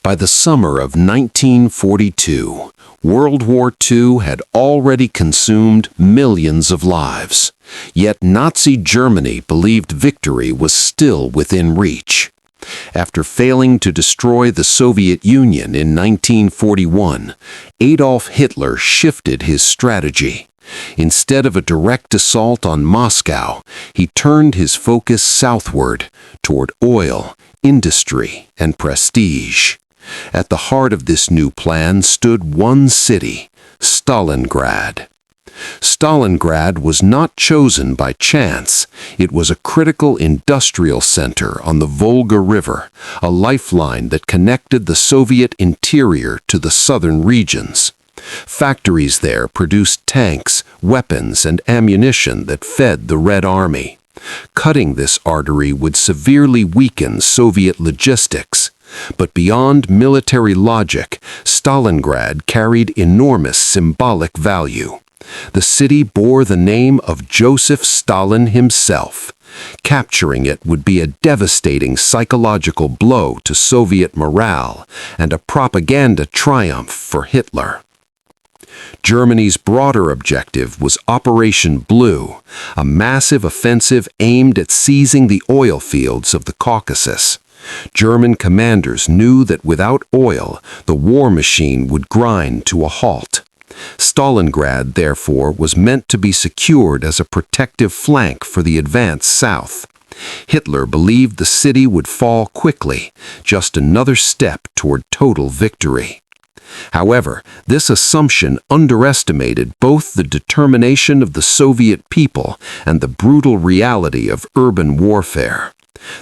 By the summer of 1942, World War II had already consumed millions of lives. Yet Nazi Germany believed victory was still within reach. After failing to destroy the Soviet Union in 1941, Adolf Hitler shifted his strategy. Instead of a direct assault on Moscow, he turned his focus southward, toward oil, industry, and prestige. At the heart of this new plan stood one city, Stalingrad. Stalingrad was not chosen by chance. It was a critical industrial center on the Volga River, a lifeline that connected the Soviet interior to the southern regions. Factories there produced tanks, weapons, and ammunition that fed the Red Army. Cutting this artery would severely weaken Soviet logistics. But beyond military logic, Stalingrad carried enormous symbolic value. The city bore the name of Joseph Stalin himself. Capturing it would be a devastating psychological blow to Soviet morale and a propaganda triumph for Hitler. Germany's broader objective was Operation Blue, a massive offensive aimed at seizing the oil fields of the Caucasus. German commanders knew that without oil, the war machine would grind to a halt. Stalingrad, therefore, was meant to be secured as a protective flank for the advance south. Hitler believed the city would fall quickly, just another step toward total victory. However, this assumption underestimated both the determination of the Soviet people and the brutal reality of urban warfare.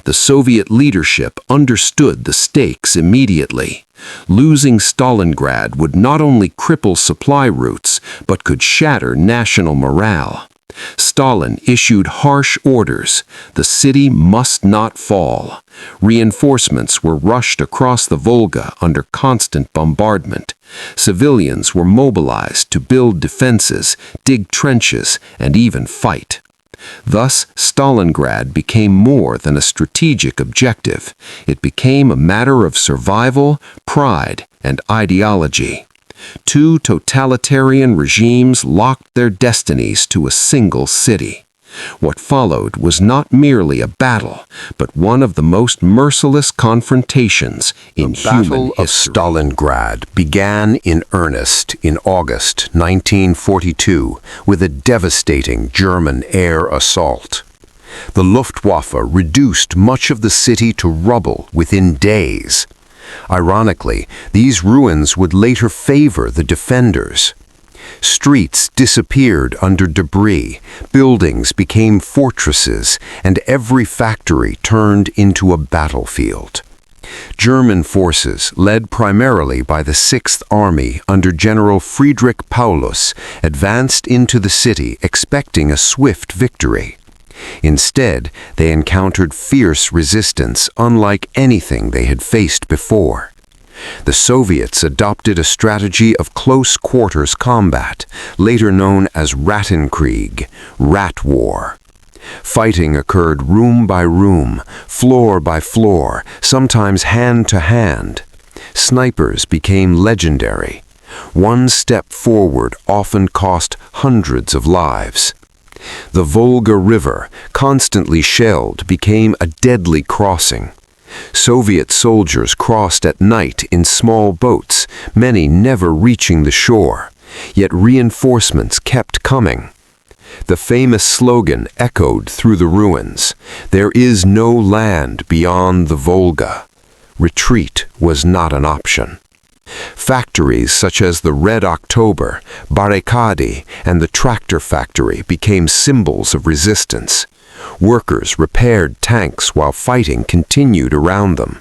The Soviet leadership understood the stakes immediately. Losing Stalingrad would not only cripple supply routes, but could shatter national morale. Stalin issued harsh orders. The city must not fall. Reinforcements were rushed across the Volga under constant bombardment. Civilians were mobilized to build defenses, dig trenches, and even fight. Thus, Stalingrad became more than a strategic objective. It became a matter of survival, pride, and ideology. Two totalitarian regimes locked their destinies to a single city. What followed was not merely a battle, but one of the most merciless confrontations in human history. The Battle of Stalingrad began in earnest in August 1942 with a devastating German air assault. The Luftwaffe reduced much of the city to rubble within days. Ironically, these ruins would later favor the defenders. Streets disappeared under debris, buildings became fortresses, and every factory turned into a battlefield. German forces, led primarily by the Sixth Army under General Friedrich Paulus, advanced into the city expecting a swift victory. Instead, they encountered fierce resistance unlike anything they had faced before. The Soviets adopted a strategy of close-quarters combat, later known as Rattenkrieg, Rat War. Fighting occurred room by room, floor by floor, sometimes hand to hand. Snipers became legendary. One step forward often cost hundreds of lives. The Volga River, constantly shelled, became a deadly crossing. Soviet soldiers crossed at night in small boats, many never reaching the shore, yet reinforcements kept coming. The famous slogan echoed through the ruins, "There is no land beyond the Volga." Retreat was not an option. Factories such as the Red October, Barricadi, and the tractor factory became symbols of resistance. Workers repaired tanks while fighting continued around them.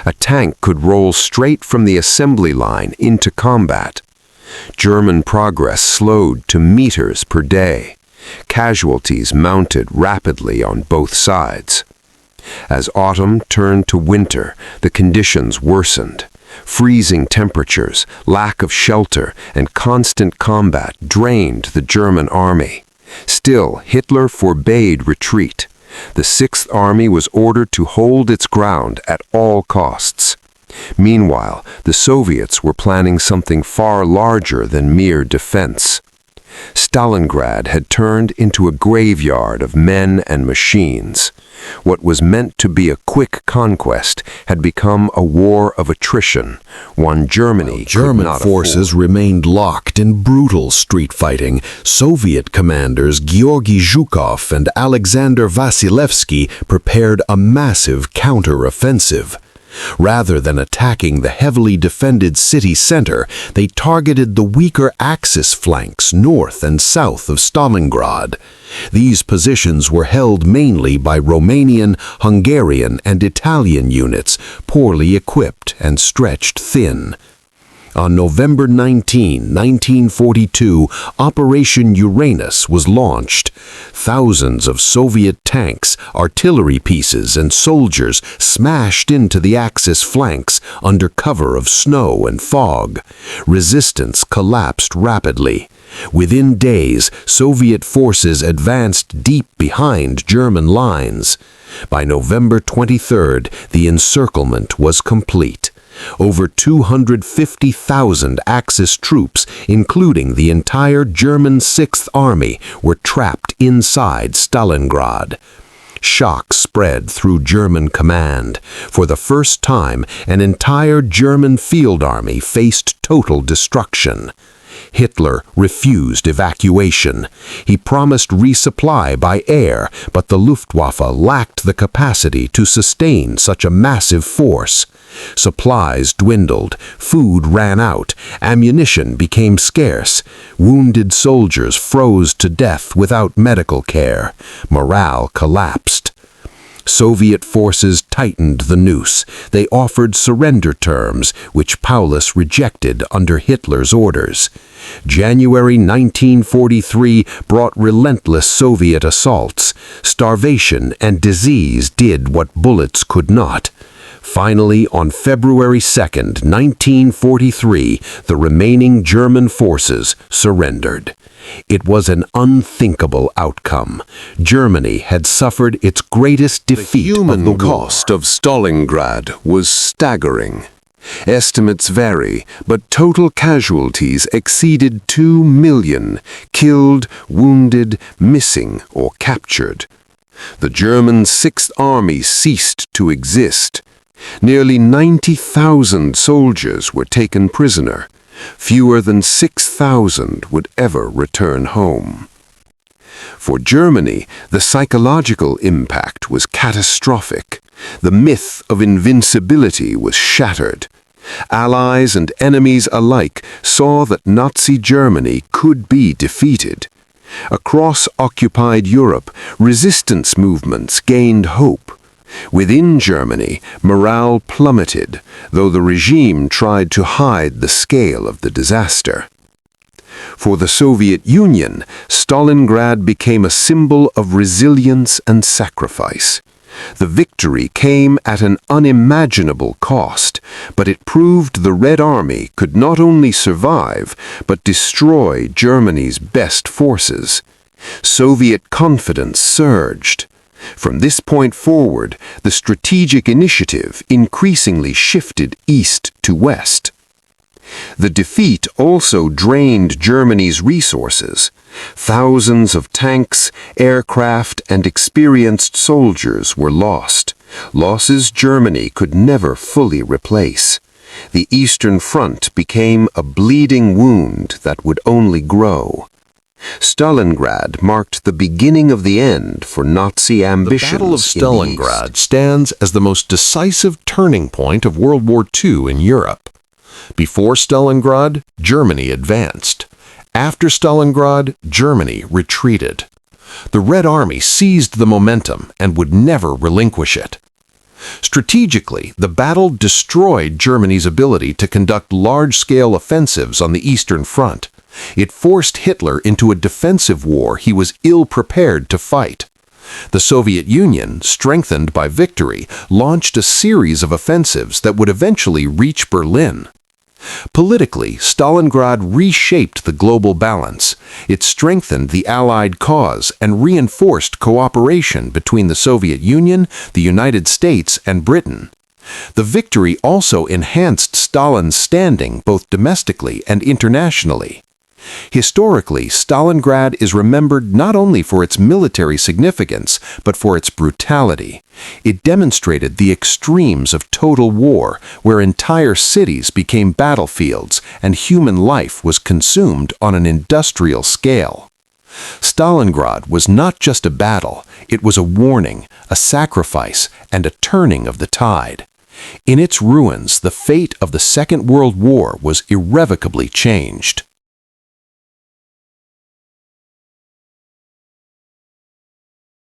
A tank could roll straight from the assembly line into combat. German progress slowed to meters per day. Casualties mounted rapidly on both sides. As autumn turned to winter, the conditions worsened. Freezing temperatures, lack of shelter, and constant combat drained the German army. Still, Hitler forbade retreat. The Sixth Army was ordered to hold its ground at all costs. Meanwhile, the Soviets were planning something far larger than mere defense. Stalingrad had turned into a graveyard of men and machines. What was meant to be a quick conquest had become a war of attrition, one Germany could not afford. German forces remained locked in brutal street fighting. Soviet commanders Georgy Zhukov and Alexander Vasilevsky prepared a massive counteroffensive. Rather than attacking the heavily defended city center, they targeted the weaker Axis flanks north and south of Stalingrad. These positions were held mainly by Romanian, Hungarian, and Italian units, poorly equipped and stretched thin. On November 19, 1942, Operation Uranus was launched. Thousands of Soviet tanks, artillery pieces, and soldiers smashed into the Axis flanks under cover of snow and fog. Resistance collapsed rapidly. Within days, Soviet forces advanced deep behind German lines. By November 23rd, the encirclement was complete. Over 250,000 Axis troops, including the entire German Sixth Army, were trapped inside Stalingrad. Shock spread through German command. For the first time, an entire German field army faced total destruction. Hitler refused evacuation. He promised resupply by air, but the Luftwaffe lacked the capacity to sustain such a massive force. Supplies dwindled, food ran out, ammunition became scarce, wounded soldiers froze to death without medical care, morale collapsed. Soviet forces tightened the noose. They offered surrender terms, which Paulus rejected under Hitler's orders. January 1943 brought relentless Soviet assaults. Starvation and disease did what bullets could not. Finally, on February 2, 1943, the remaining German forces surrendered. It was an unthinkable outcome. Germany had suffered its greatest defeat of the war. The human cost of Stalingrad was staggering. Estimates vary, but total casualties exceeded 2 million, killed, wounded, missing, or captured. The German Sixth Army ceased to exist. Nearly 90,000 soldiers were taken prisoner. Fewer than 6,000 would ever return home. For Germany, the psychological impact was catastrophic. The myth of invincibility was shattered. Allies and enemies alike saw that Nazi Germany could be defeated. Across occupied Europe, resistance movements gained hope. Within Germany, morale plummeted, though the regime tried to hide the scale of the disaster. For the Soviet Union, Stalingrad became a symbol of resilience and sacrifice. The victory came at an unimaginable cost, but it proved the Red Army could not only survive, but destroy Germany's best forces. Soviet confidence surged. From this point forward, the strategic initiative increasingly shifted east to west. The defeat also drained Germany's resources. Thousands of tanks, aircraft, and experienced soldiers were lost, losses Germany could never fully replace. The Eastern Front became a bleeding wound that would only grow. Stalingrad marked the beginning of the end for Nazi ambitions. The Battle of Stalingrad stands as the most decisive turning point of World War II in Europe. Before Stalingrad, Germany advanced. After Stalingrad, Germany retreated. The Red Army seized the momentum and would never relinquish it. Strategically, the battle destroyed Germany's ability to conduct large-scale offensives on the Eastern Front. It forced Hitler into a defensive war he was ill-prepared to fight. The Soviet Union, strengthened by victory, launched a series of offensives that would eventually reach Berlin. Politically, Stalingrad reshaped the global balance. It strengthened the Allied cause and reinforced cooperation between the Soviet Union, the United States, and Britain. The victory also enhanced Stalin's standing both domestically and internationally. Historically, Stalingrad is remembered not only for its military significance, but for its brutality. It demonstrated the extremes of total war, where entire cities became battlefields and human life was consumed on an industrial scale. Stalingrad was not just a battle, it was a warning, a sacrifice, and a turning of the tide. In its ruins, the fate of the Second World War was irrevocably changed.